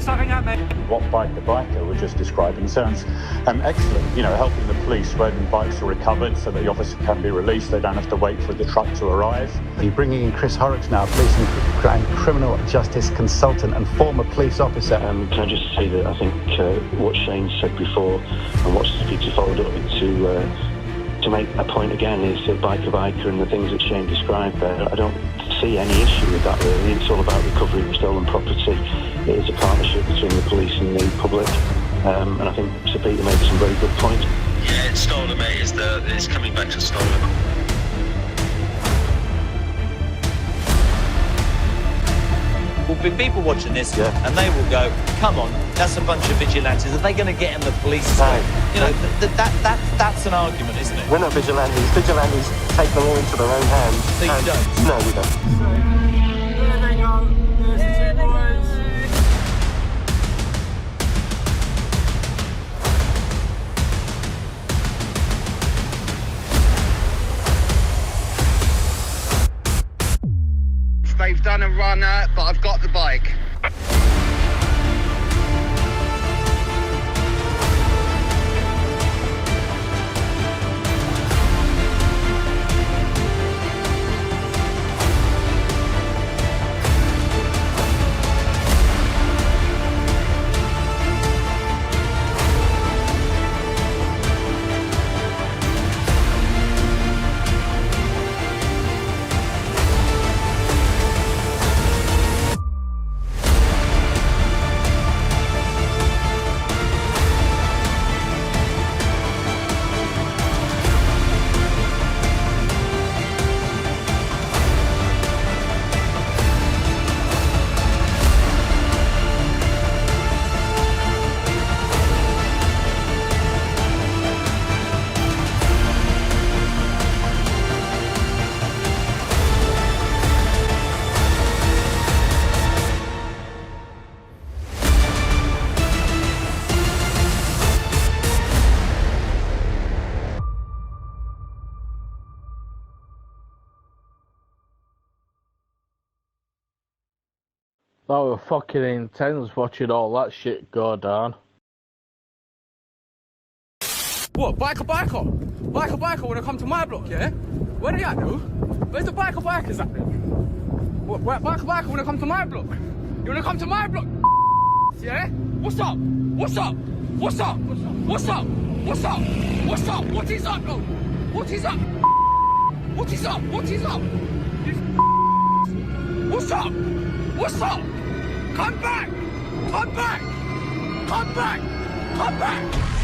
What Bike the Biker was just describing sounds excellent. You know, helping the police when bikes are recovered so that the officer can be released. They don't have to wait for the truck to arrive. You're bringing in Chris Horowicz now, police and criminal justice consultant and former police officer. Can I just say that I think what Shane said before and what Peter followed up to make a point again is that biker and the things that Shane described there, I don't see any issue with that really. It's all about recovery of stolen property. It is a partnership between the police and the public, and I think Sir Peter made some very good points. Yeah, it's stolen, mate. It's coming back to stolen. Will be people watching this, and they will go, come on, that's a bunch of vigilantes. Are they going to get in the police? No. You know, that's an argument, isn't it? We're not vigilantes. Vigilantes take the law into their own hands. So you don't? No, we don't. There they go. There's the two boys. They've done a runner, but I've got the bike. That was fucking intense watching all that shit go down. What, biker wanna come to my block, yeah? Where they at though? Where's the bikers at then? What, biker wanna come to my block? You wanna come to my block? Yeah? What's up? What's up? What's up? What's up? What's up? What's up? What is up though? What is up? What is up? What is up? What's up? What's up? Come back! Come back! Come back! Come back!